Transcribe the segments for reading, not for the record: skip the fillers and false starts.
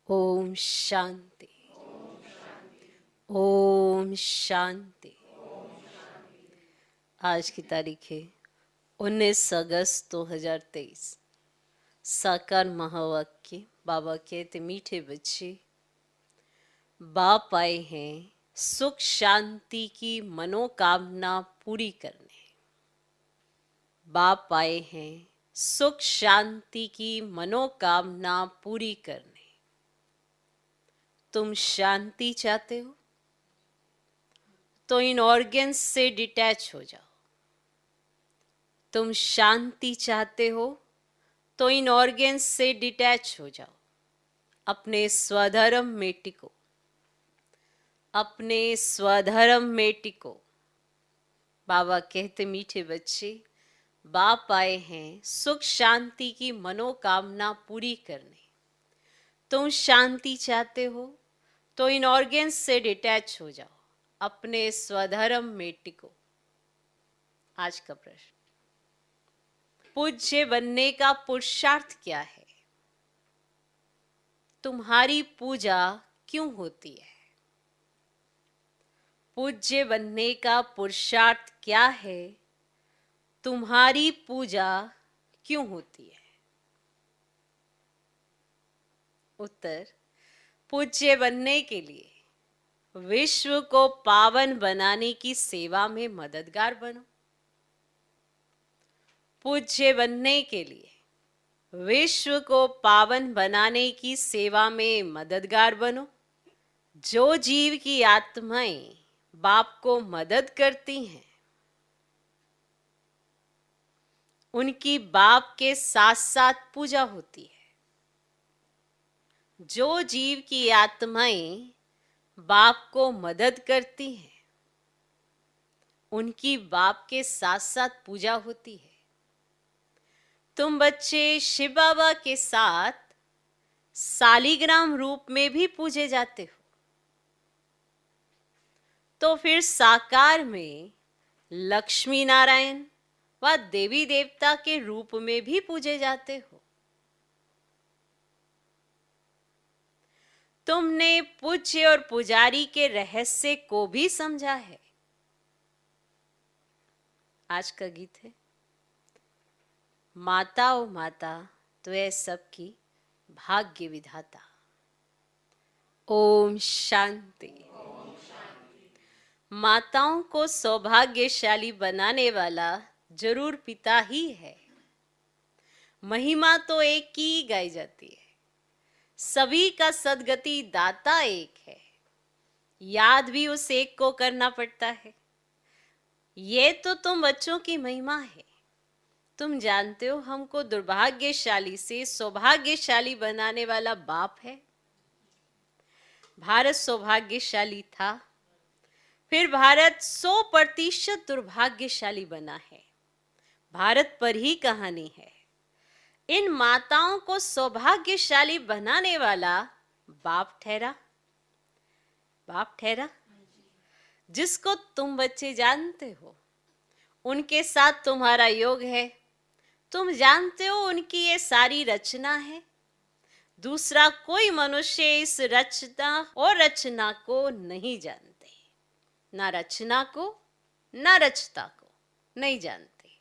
ओम शांति। ओम शांति। आज की तारीख है 19 अगस्त 2023। साकार महावाक्य। बाबा कहते मीठे बच्चे, बाप आए हैं सुख शांति की मनोकामना पूरी करने। बाप आए हैं सुख शांति की मनोकामना पूरी करने। तुम शांति चाहते हो तो इन ऑर्गन्स से डिटैच हो जाओ। तुम शांति चाहते हो तो इन ऑर्गन्स से डिटैच हो जाओ। अपने स्वधर्म में टिको। अपने स्वधर्म में टिको। बाबा कहते मीठे बच्चे, बाप आए हैं सुख शांति की मनोकामना पूरी करने। तुम शांति चाहते हो तो इन ऑर्गन्स से डिटैच हो जाओ। अपने स्वधर्म में टिको। आज का प्रश्न, पूज्य बनने का पुरुषार्थ क्या है? तुम्हारी पूजा क्यों होती है? पूज्य बनने का पुरुषार्थ क्या है? तुम्हारी पूजा क्यों होती है? उत्तर, पूज्य बनने के लिए विश्व को पावन बनाने की सेवा में मददगार बनो। पूज्य बनने के लिए विश्व को पावन बनाने की सेवा में मददगार बनो। जो जीव की आत्माएं बाप को मदद करती हैं, उनकी बाप के साथ साथ पूजा होती है। जो जीव की आत्माएं बाप को मदद करती हैं, उनकी बाप के साथ साथ पूजा होती है। तुम बच्चे शिव बाबा के साथ सालिग्राम रूप में भी पूजे जाते हो, तो फिर साकार में लक्ष्मी नारायण व देवी देवता के रूप में भी पूजे जाते हो। तुमने पूज्य और पुजारी के रहस्य को भी समझा है। आज का गीत है, माता ओ माता तो है सबकी भाग्य विधाता। ओम शांति। माताओं को सौभाग्यशाली बनाने वाला जरूर पिता ही है। महिमा तो एक की गाई जाती है। सभी का सदगति दाता एक है। याद भी उस एक को करना पड़ता है। ये तो तुम बच्चों की महिमा है। तुम जानते हो हमको दुर्भाग्यशाली से सौभाग्यशाली बनाने वाला बाप है। भारत सौभाग्यशाली था, फिर भारत 100% दुर्भाग्यशाली बना है। भारत पर ही कहानी है। इन माताओं को सौभाग्यशाली बनाने वाला बाप ठहरा। बाप ठहरा जिसको तुम बच्चे जानते हो। उनके साथ तुम्हारा योग है। तुम जानते हो उनकी ये सारी रचना है। दूसरा कोई मनुष्य इस रचना और रचना को नहीं जानते। ना रचना को ना रचता को नहीं जानते।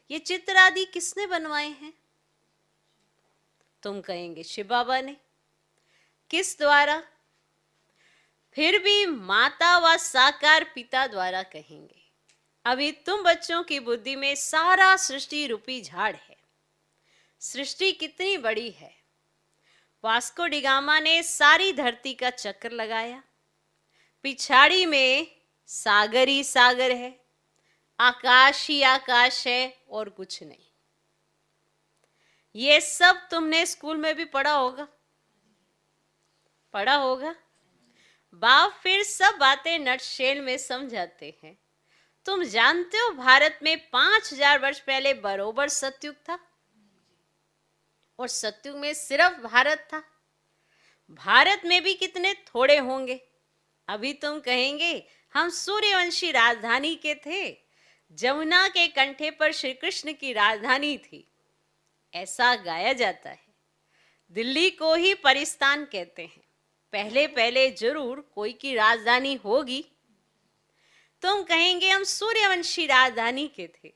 ये चित्र आदि किसने बनवाए हैं? तुम कहेंगे शिव बाबा ने। किस द्वारा? फिर भी माता व साकार पिता द्वारा कहेंगे। अभी तुम बच्चों की बुद्धि में सारा सृष्टि रूपी झाड़ है। सृष्टि कितनी बड़ी है। वास्को डी गामा ने सारी धरती का चक्कर लगाया। पिछाड़ी में सागर ही सागर है, आकाश ही आकाश है और कुछ नहीं। ये सब तुमने स्कूल में भी पढ़ा होगा। पढ़ा होगा। बाप फिर सब बातें नटशेल में समझाते हैं। तुम जानते हो भारत में 5000 वर्ष पहले बरोबर सतयुग था, और सतयुग में सिर्फ भारत था। भारत में भी कितने थोड़े होंगे। अभी तुम कहेंगे हम सूर्यवंशी राजधानी के थे। जमुना के कंठे पर श्री कृष्ण की राजधानी थी, ऐसा गाया जाता है। दिल्ली को ही परिस्तान कहते हैं। पहले पहले जरूर कोई की राजधानी होगी, तो हम कहेंगे हम सूर्यवंशी राजधानी के थे,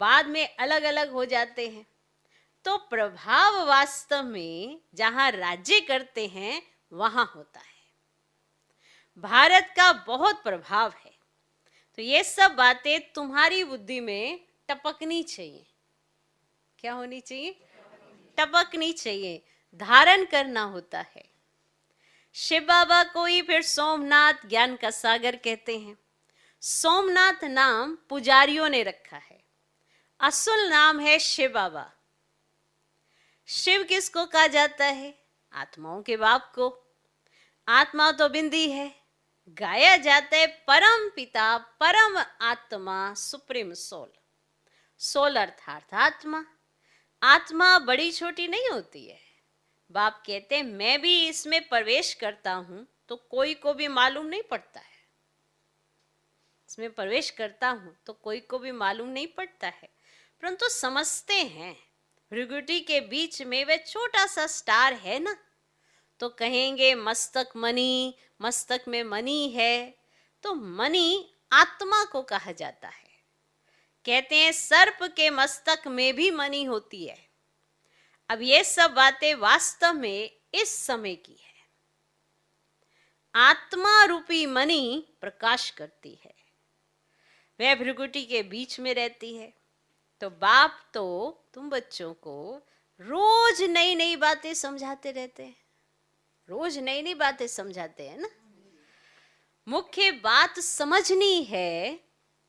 बाद में अलग अलग हो जाते हैं। तो प्रभाव वास्तव में जहां राज्य करते हैं वहां होता है। भारत का बहुत प्रभाव है। तो ये सब बातें तुम्हारी बुद्धि में टपकनी चाहिए। क्या होनी चाहिए? टपकनी चाहिए, धारण करना होता है। शिव बाबा को ही फिर सोमनाथ, ज्ञान का सागर कहते हैं। सोमनाथ नाम पुजारियों ने रखा है, असल नाम है शिव बाबा। शिव किसको कहा जाता है? आत्माओं के बाप को। आत्मा तो बिंदी है, गाया जाता है परम पिता, परम आत्मा, सुप्रीम सोल। सोल अर्थात आत्मा। आत्मा बड़ी छोटी नहीं होती है। बाप कहते हैं मैं भी इसमें प्रवेश करता हूं तो कोई को भी मालूम नहीं पड़ता है। इसमें प्रवेश करता हूं तो कोई को भी मालूम नहीं पड़ता है, परंतु समझते हैं भृगुटी के बीच में वह छोटा सा स्टार है ना, तो कहेंगे मस्तक मणि, मस्तक में मणि है। तो मणि आत्मा को कहा जाता है। कहते हैं सर्प के मस्तक में भी मणि होती है। अब ये सब बातें वास्तव में इस समय की है। आत्मा रूपी मणि प्रकाश करती है, वह भृगुटी के बीच में रहती है। तो बाप तो तुम बच्चों को रोज नई नई बातें समझाते रहते हैं, रोज नई नई बातें समझाते हैं ना। मुख्य बात समझनी है,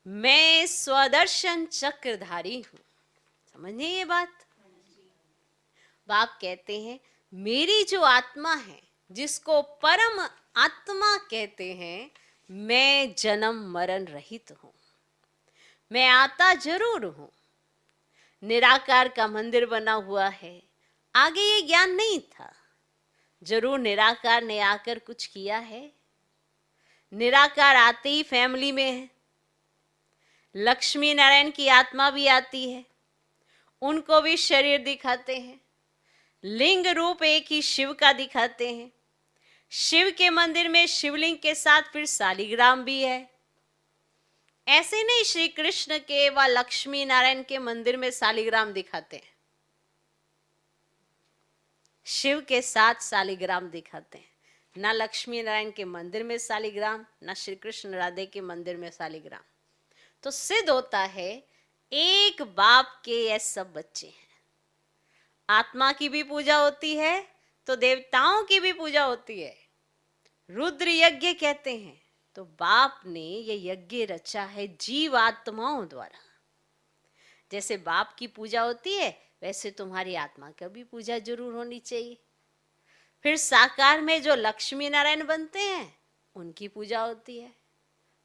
मैं स्वदर्शन चक्रधारी हूं। समझिए ये बात। बाप कहते हैं मेरी जो आत्मा है, जिसको परम आत्मा कहते हैं, मैं जन्म मरण रहित हूं। मैं आता जरूर हूं। निराकार का मंदिर बना हुआ है। आगे ये ज्ञान नहीं था, जरूर निराकार ने आकर कुछ किया है। निराकार आते ही फैमिली में है। लक्ष्मी नारायण की आत्मा भी आती है, उनको भी शरीर दिखाते हैं। लिंग रूप एक ही शिव का दिखाते हैं। शिव के मंदिर में शिवलिंग के साथ फिर शालिग्राम भी है। ऐसे नहीं श्री कृष्ण के व लक्ष्मी नारायण के मंदिर में शालिग्राम दिखाते हैं, शिव के साथ शालिग्राम दिखाते हैं। ना लक्ष्मी नारायण के मंदिर में शालिग्राम, ना श्री कृष्ण राधे के मंदिर में शालिग्राम। तो सिद्ध होता है एक बाप के ये सब बच्चे हैं। आत्मा की भी पूजा होती है तो देवताओं की भी पूजा होती है। रुद्र यज्ञ कहते हैं, तो बाप ने ये यज्ञ रचा है जीव आत्माओं द्वारा। जैसे बाप की पूजा होती है, वैसे तुम्हारी आत्मा का भी पूजा जरूर होनी चाहिए। फिर साकार में जो लक्ष्मी नारायण बनते हैं, उनकी पूजा होती है।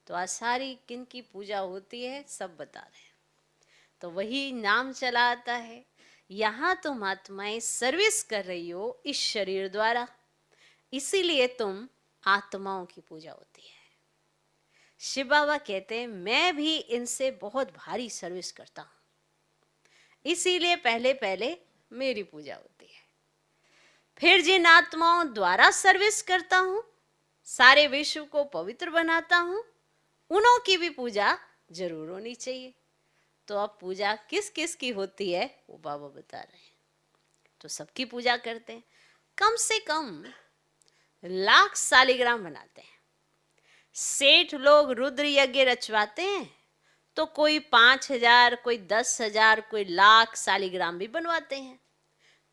तो आज सारी किन की पूजा होती है सब बता रहे हैं। तो वही नाम चला आता है। यहाँ तुम आत्माएं सर्विस कर रही हो इस शरीर द्वारा, इसीलिए तुम आत्माओं की पूजा होती है। शिव बाबा कहते हैं मैं भी इनसे बहुत भारी सर्विस करता हूं, इसीलिए पहले पहले मेरी पूजा होती है। फिर जिन आत्माओं द्वारा सर्विस करता हूं, सारे विश्व को पवित्र बनाता हूं, उनों की भी पूजा जरूर होनी चाहिए। तो अब पूजा किस किस की होती है वो बाबा बता रहे हैं। तो सबकी पूजा करते हैं। कम से कम लाख शालिग्राम बनाते हैं। सेठ लोग रुद्र यज्ञ रचवाते हैं, तो कोई 5,000, कोई 10,000, कोई लाख शालिग्राम भी बनवाते हैं।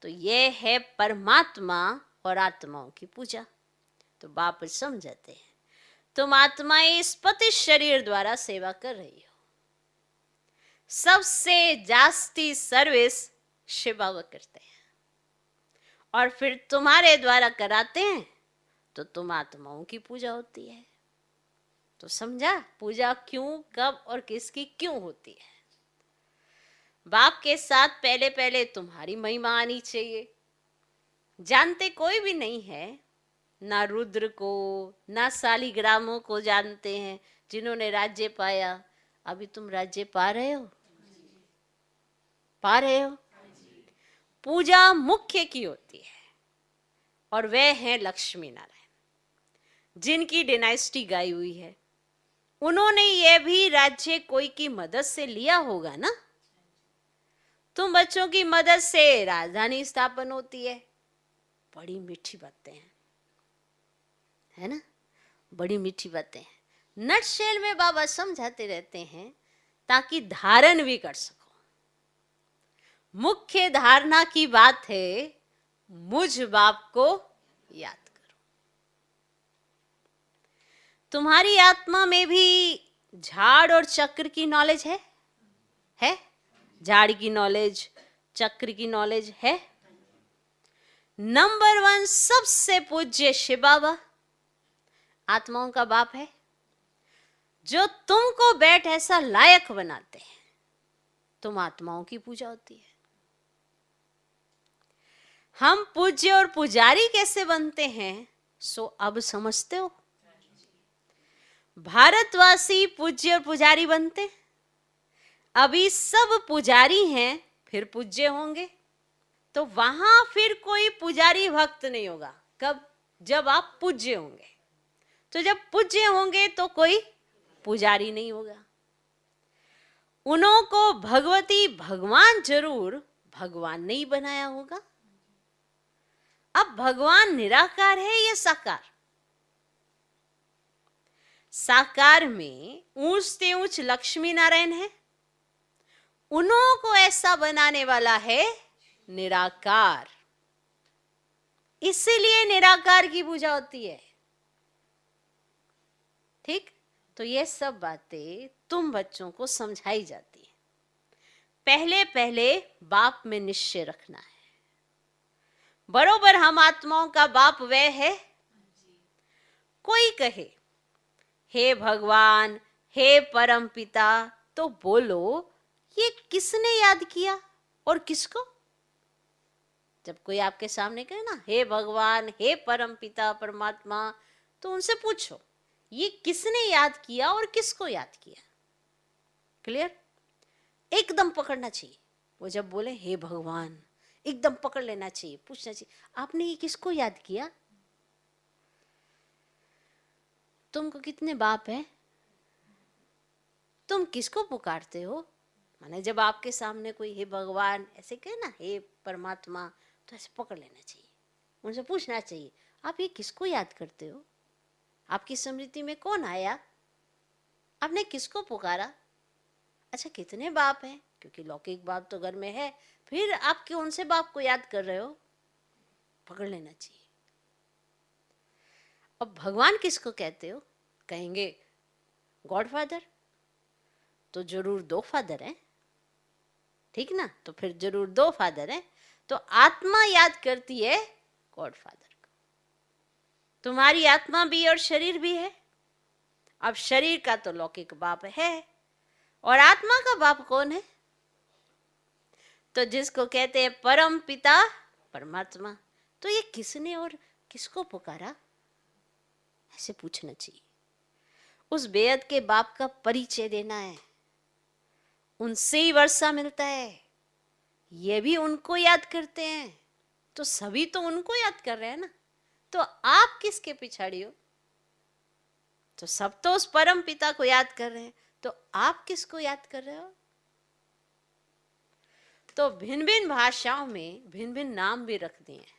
तो ये है परमात्मा और आत्माओं की पूजा। तो बाप समझाते हैं तुम आत्माएं इस पति शरीर द्वारा सेवा कर रही हो। सबसे जास्ती सर्विस शिव बाबा करते हैं, और फिर तुम्हारे द्वारा कराते हैं, तो तुम आत्माओं की पूजा होती है। तो समझा पूजा क्यों, कब और किसकी क्यों होती है। बाप के साथ पहले पहले तुम्हारी महिमा आनी चाहिए। जानते कोई भी नहीं है, ना रुद्र को ना शालिग्रामों को जानते हैं जिन्होंने राज्य पाया। अभी तुम राज्य पा रहे हो, पा रहे हो। पूजा मुख्य की होती है। और वे हैं लक्ष्मी नारायण, जिनकी डिनाइस्टी गाई हुई है। उन्होंने यह भी राज्य कोई की मदद से लिया होगा ना। तुम बच्चों की मदद से राजधानी स्थापन होती है। बड़ी मीठी बातें हैं, है ना, बड़ी मीठी बातें हैं। नटशेल में बाबा समझाते रहते हैं ताकि धारण भी कर सको। मुख्य धारणा की बात है, मुझ बाप को याद करो। तुम्हारी आत्मा में भी झाड़ और चक्र की नॉलेज है? झाड़ की नॉलेज, चक्र की नॉलेज है। नंबर 1 सबसे पूज्य शिव बाबा आत्माओं का बाप है, जो तुमको बैठ ऐसा लायक बनाते हैं। तुम आत्माओं की पूजा होती है। हम पूज्य और पुजारी कैसे बनते हैं, सो अब समझते हो। भारतवासी पूज्य और पुजारी बनते, अभी सब पुजारी हैं, फिर पूज्य होंगे। तो वहां फिर कोई पुजारी भक्त नहीं होगा। कब? जब आप पूज्य होंगे। तो जब पूज्य होंगे तो कोई पुजारी नहीं होगा। उन्हों को भगवती भगवान जरूर भगवान नहीं बनाया होगा। अब भगवान निराकार है या साकार? साकार में ऊंच से ऊंच लक्ष्मी नारायण है। उन्हों को ऐसा बनाने वाला है निराकार। इसीलिए निराकार की पूजा होती है। ठीक? तो ये सब बातें तुम बच्चों को समझाई जाती है। पहले पहले बाप में निश्चय रखना है। बरोबर हम आत्माओं का बाप वह है। कोई कहे हे भगवान, हे परम पिता, तो बोलो ये किसने याद किया और किसको? जब कोई आपके सामने कहे ना हे भगवान, हे परम पिता परमात्मा, तो उनसे पूछो ये किसने याद किया और किसको याद किया। क्लियर? एकदम पकड़ना चाहिए। वो जब बोले हे भगवान, एकदम पकड़ लेना चाहिए, पूछना चाहिए आपने ये किसको याद किया? तुमको कितने बाप है? तुम किसको पुकारते हो? माने जब आपके सामने कोई हे भगवान ऐसे कहे ना, हे परमात्मा, तो ऐसे पकड़ लेना चाहिए। उनसे पूछना चाहिए आप ये किसको याद करते हो? आपकी स्मृति में कौन आया? आपने किसको पुकारा? अच्छा कितने बाप हैं? क्योंकि लौकिक बाप तो घर में है, फिर आप कौन से बाप को याद कर रहे हो? पकड़ लेना चाहिए। अब भगवान किसको कहते हो? कहेंगे गॉड फादर, तो जरूर 2 फादर हैं। ठीक ना? तो फिर जरूर 2 फादर हैं। तो आत्मा याद करती है गॉड फादर को। तुम्हारी आत्मा भी और शरीर भी है। अब शरीर का तो लौकिक बाप है, और आत्मा का बाप कौन है? तो जिसको कहते हैं परम पिता परमात्मा। तो ये किसने और किसको पुकारा? ऐसे पूछना चाहिए। उस बेअद के बाप का परिचय देना है। उनसे ही वर्षा मिलता है, ये भी उनको याद करते हैं। तो सभी तो उनको याद कर रहे हैं ना। तो आप किसके पिछाड़ी हो? तो सब तो उस परम पिता को याद कर रहे हैं, तो आप किसको याद कर रहे हो? तो भिन्न भिन्न भाषाओं में भिन्न भिन्न नाम भी रख दिए हैं।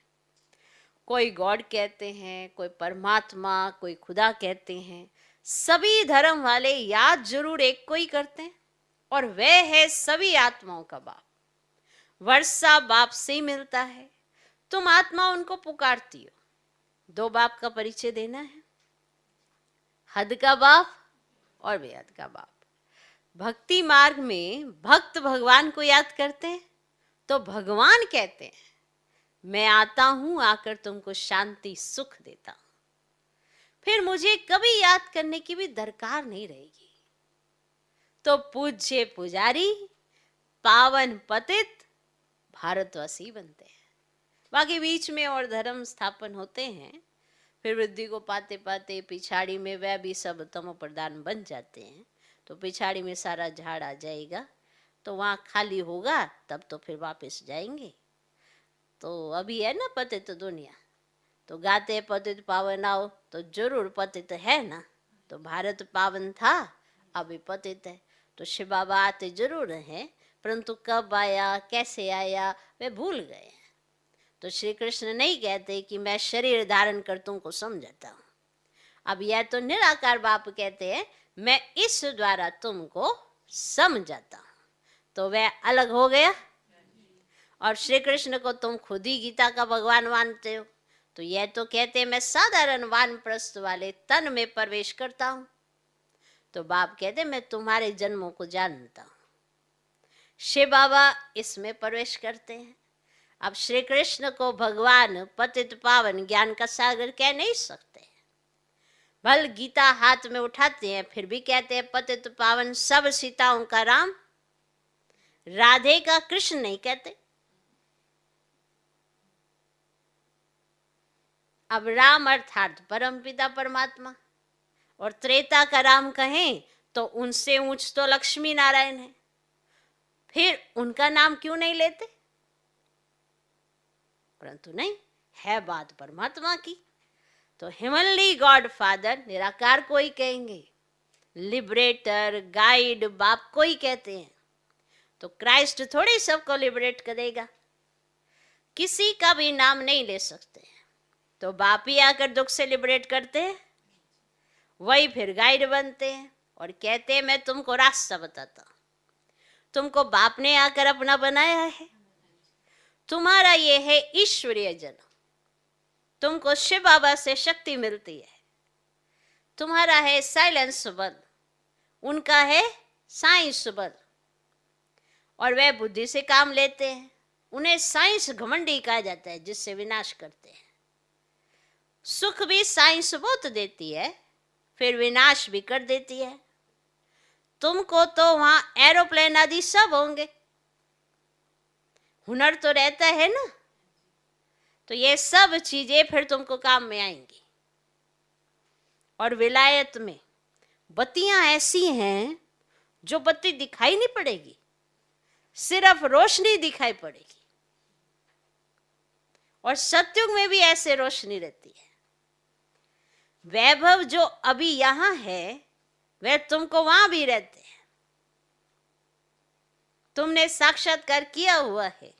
कोई गॉड कहते हैं, कोई परमात्मा, कोई खुदा कहते हैं। सभी धर्म वाले याद जरूर एक को ही करते हैं, और वह है सभी आत्माओं का बाप। वर्षा बाप से ही मिलता है। तुम आत्मा उनको पुकारती हो। 2 बाप का परिचय देना है, हद का बाप और बेहद का बाप। भक्ति मार्ग में भक्त भगवान को याद करते हैं, तो भगवान कहते हैं मैं आता हूं, आकर तुमको शांति सुख देता हूं। फिर मुझे कभी याद करने की भी दरकार नहीं रहेगी। तो पूज्य पुजारी, पावन पतित भारतवासी बनते हैं। बाकी बीच में और धर्म स्थापन होते हैं। फिर वृद्धि को पाते पाते पिछाड़ी में वह भी सब तमो प्रधान बन जाते हैं। तो पिछाड़ी में सारा झाड़ आ जाएगा, तो वहाँ खाली होगा, तब तो फिर वापस जाएंगे। तो अभी है ना पतित दुनिया, तो गाते पतित पावन आओ, तो जरूर पतित है ना। तो भारत पावन था, अभी पतित है। तो शिव बाबा आते जरूर हैं, परंतु कब आया, कैसे आया, वे भूल गए। तो श्री कृष्ण नहीं कहते कि मैं शरीर धारण कर तुमको समझाता हूँ। अब यह तो निराकार बाप कहते हैं मैं इस द्वारा तुमको समझाता हूँ। तो वह अलग हो गया। और श्री कृष्ण को तुम खुद ही गीता का भगवान मानते हो। तो यह तो कहते हैं मैं साधारण वानप्रस्थ वाले तन में प्रवेश करता हूँ। तो बाप कहते मैं तुम्हारे जन्मों को जानता हूँ। शिव बाबा इसमें प्रवेश करते हैं। अब श्री कृष्ण को भगवान पतित पावन ज्ञान का सागर कह नहीं सकते। भल गीता हाथ में उठाते हैं, फिर भी कहते हैं पतित पावन सब सीताओं का राम, राधे का कृष्ण नहीं कहते। अब राम अर्थात परम पिता परमात्मा, और त्रेता का राम कहें तो उनसे ऊंच तो लक्ष्मी नारायण है, फिर उनका नाम क्यों नहीं लेते? परंतु नहीं, है बात परमात्मा की। तो हेवनली गॉड फादर निराकार को ही कहेंगे, लिबरेटर गाइड बाप को ही कहते हैं। तो क्राइस्ट थोड़ी सबको लिबरेट करेगा, किसी का भी नाम नहीं ले सकते। तो बाप ही आकर दुख से लिबरेट करते हैं, वही फिर गाइड बनते हैं और कहते हैं मैं तुमको रास्ता बताता हूं। तुमको बाप ने आकर अपना बनाया है, तुम्हारा ये है ईश्वरीय जन्म, तुमको शिव बाबा से शक्ति मिलती है। तुम्हारा है साइलेंस बल, उनका है साइंस बल, और वह बुद्धि से काम लेते हैं। उन्हें साइंस घमंडी कहा जाता है, जिससे विनाश करते हैं। सुख भी साइंस बहुत देती है, फिर विनाश भी कर देती है। तुमको तो वहां एरोप्लेन आदि सब होंगे, हुनर तो रहता है ना, तो ये सब चीजें फिर तुमको काम में आएंगी। और विलायत में बत्तियां ऐसी हैं जो बत्ती दिखाई नहीं पड़ेगी, सिर्फ रोशनी दिखाई पड़ेगी। और सत्युग में भी ऐसे रोशनी रहती है। वैभव जो अभी यहां है वह तुमको वहां भी रहते हैं। तुमने साक्षात्कार किया हुआ है,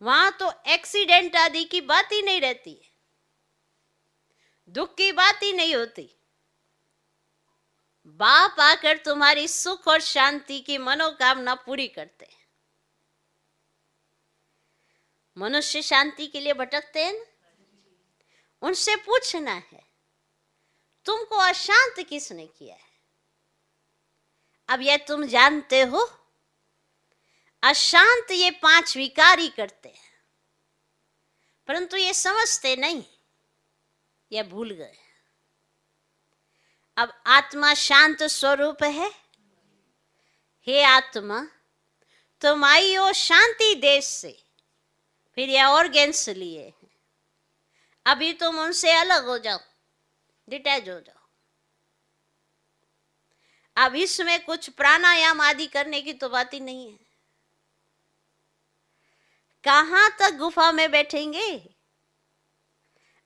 वहां तो एक्सीडेंट आदि की बात ही नहीं रहती है, दुख की बात ही नहीं होती। बाप आकर तुम्हारी सुख और शांति की मनोकामना पूरी करते हैं। मनुष्य शांति के लिए भटकते हैं ना, उनसे पूछना है तुमको अशांत किसने किया है? अब यह तुम जानते हो, अशांत ये 5 विकार ही करते हैं, परंतु ये समझते नहीं, ये भूल गए। अब आत्मा शांत स्वरूप है। हे आत्मा, तुम आई हो शांति देश से, फिर ये ऑर्गेन्स लिए हैं। अभी तुम उनसे अलग हो जाओ, डिटैच हो जाओ। अब इसमें कुछ प्राणायाम आदि करने की तो बात ही नहीं है। कहां तक गुफा में बैठेंगे?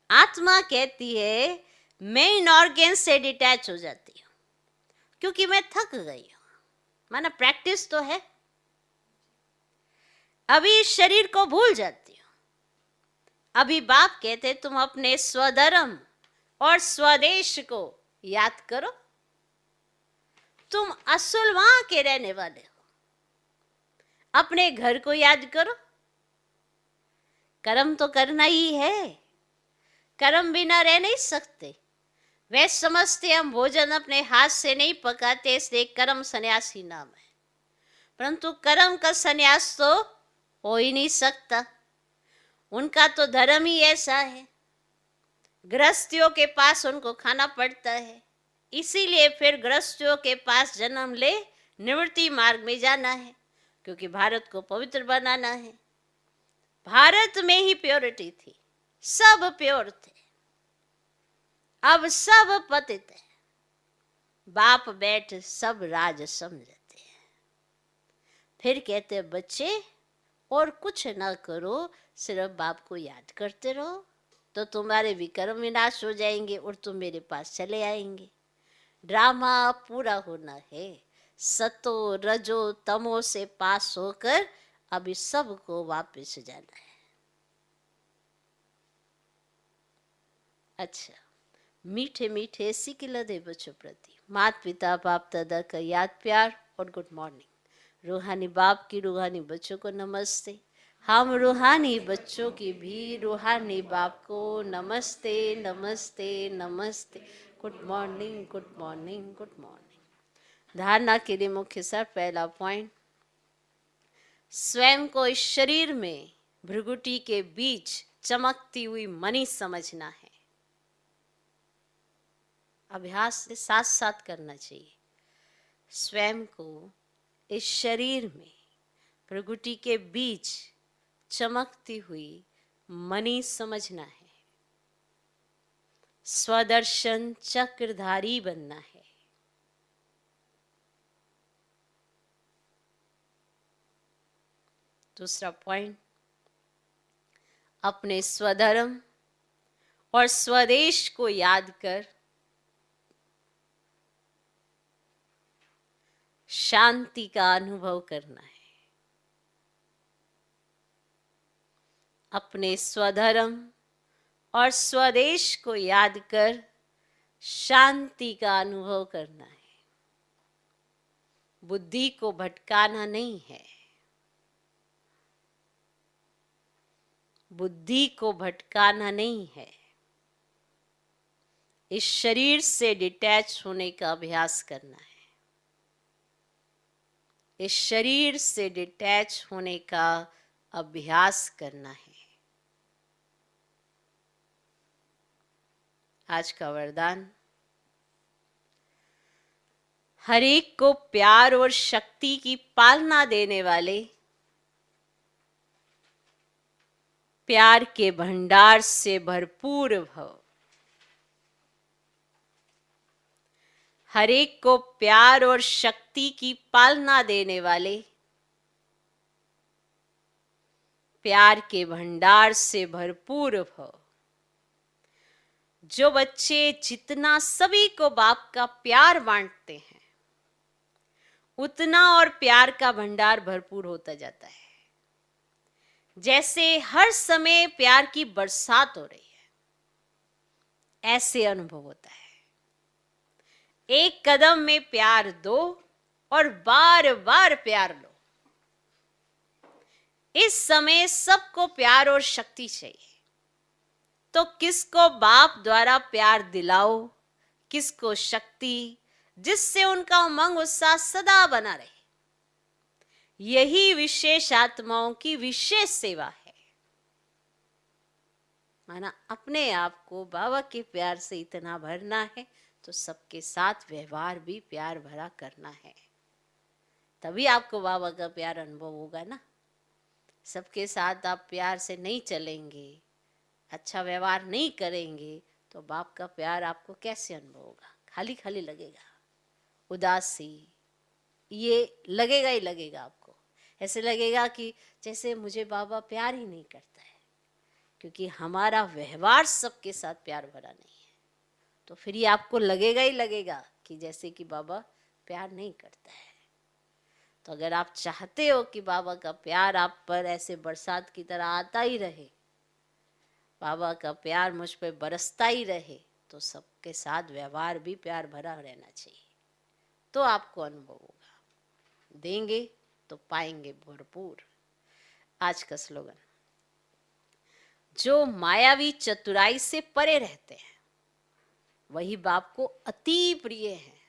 आत्मा कहती है मैं इन ऑर्गेन से डिटैच हो जाती हूं, क्योंकि मैं थक गई हूं। माना प्रैक्टिस तो है, अभी इस शरीर को भूल जाती हूं। अभी बाप कहते तुम अपने स्वधर्म और स्वदेश को याद करो। तुम असल वहां के रहने वाले हो, अपने घर को याद करो। कर्म तो करना ही है, कर्म बिना रह नहीं सकते। वे समझते हम भोजन अपने हाथ से नहीं पकाते, इसलिए कर्म सन्यासी नाम है। परंतु कर्म का सन्यास तो हो ही नहीं सकता, उनका तो धर्म ही ऐसा है। गृहस्थियों के पास उनको खाना पड़ता है, इसीलिए फिर गृहस्थियों के पास जन्म ले निवृत्ति मार्ग में जाना है, क्योंकि भारत को पवित्र बनाना है। भारत में ही प्योरिटी थी, सब प्योर थे, अब सब पतित है। बाप बैठ सब राज समझते हैं। फिर कहते बच्चे और कुछ ना करो, सिर्फ बाप को याद करते रहो। तो तुम्हारे विक्रम विनाश हो जाएंगे और तुम मेरे पास चले आएंगे। ड्रामा पूरा होना है। सतो रजो तमो से पास होकर अभी सबको वापस जाना है। अच्छा, मीठे मीठे सिकिलदे बच्चों प्रति माता पिता बाप दादा का याद प्यार और गुड मॉर्निंग। रूहानी बाप की रूहानी बच्चों को नमस्ते। हम रूहानी बच्चों की भी रूहानी बाप को नमस्ते नमस्ते नमस्ते। Good morning good morning good morning. धारणा के लिए मुख्य सर पहला पॉइंट, स्वयं को इस शरीर में भृगुटी के बीच चमकती हुई मणि समझना है। अभ्यास से साथ साथ करना चाहिए। स्वयं को इस शरीर में भृगुटी के बीच चमकती हुई मणि समझना है। स्वदर्शन चक्रधारी बनना है। दूसरा पॉइंट, अपने स्वधर्म और स्वदेश को याद कर शांति का अनुभव करना है। अपने स्वधर्म और स्वदेश को याद कर शांति का अनुभव करना है। बुद्धि को भटकाना नहीं है। बुद्धि को भटकाना नहीं है। इस शरीर से डिटैच होने का अभ्यास करना है। इस शरीर से डिटैच होने का अभ्यास करना है। आज का वरदान, हर एक को प्यार और शक्ति की पालना देने वाले प्यार के भंडार से भरपूर भव। हर एक को प्यार और शक्ति की पालना देने वाले प्यार के भंडार से भरपूर भव। जो बच्चे जितना सभी को बाप का प्यार बांटते हैं, उतना और प्यार का भंडार भरपूर होता जाता है। जैसे हर समय प्यार की बरसात हो रही है, ऐसे अनुभव होता है। एक कदम में प्यार दो और बार बार प्यार लो। इस समय सबको प्यार और शक्ति चाहिए, तो किसको बाप द्वारा प्यार दिलाओ, किसको शक्ति, जिससे उनका उमंग उत्साह सदा बना रहे। यही विशेष आत्माओं की विशेष सेवा है। माना अपने आप को बाबा के प्यार से इतना भरना है, तो सबके साथ व्यवहार भी प्यार भरा करना है। तभी आपको बाबा का प्यार अनुभव होगा ना। सबके साथ आप प्यार से नहीं चलेंगे, अच्छा व्यवहार नहीं करेंगे, तो बाप का प्यार आपको कैसे अनुभव होगा? खाली खाली लगेगा, उदासी, ये लगेगा ही लगेगा आपको। ऐसे लगेगा कि जैसे मुझे बाबा प्यार ही नहीं करता है, क्योंकि हमारा व्यवहार सबके साथ प्यार भरा नहीं है। तो फिर ये आपको लगेगा ही लगेगा कि जैसे कि बाबा प्यार नहीं करता है। तो अगर आप चाहते हो कि बाबा का प्यार आप पर ऐसे बरसात की तरह आता ही रहे, बाबा का प्यार मुझ पे बरसता ही रहे, तो सबके साथ व्यवहार भी प्यार भरा रहना चाहिए, तो आपको अनुभव होगा। देंगे तो पाएंगे भरपूर। आज का स्लोगन, जो मायावी चतुराई से परे रहते हैं वही बाप को अति प्रिय है।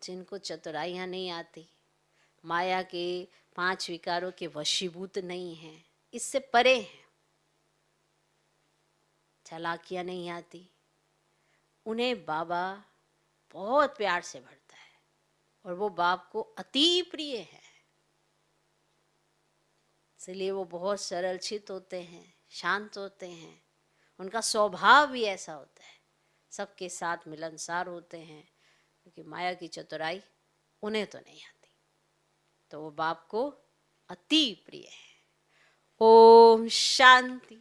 जिनको चतुराइयां नहीं आती, माया के 5 विकारों के वशीभूत नहीं हैं, इससे परे हैं, चालाकियां नहीं आती, उन्हें बाबा बहुत प्यार से भरता है और वो बाप को अति प्रिय है। इसलिए वो बहुत सरल चित होते हैं, शांत होते हैं, उनका स्वभाव भी ऐसा होता है, सबके साथ मिलनसार होते हैं, क्योंकि माया की चतुराई उन्हें तो नहीं आती, तो वो बाप को अति प्रिय है। ओम शांति।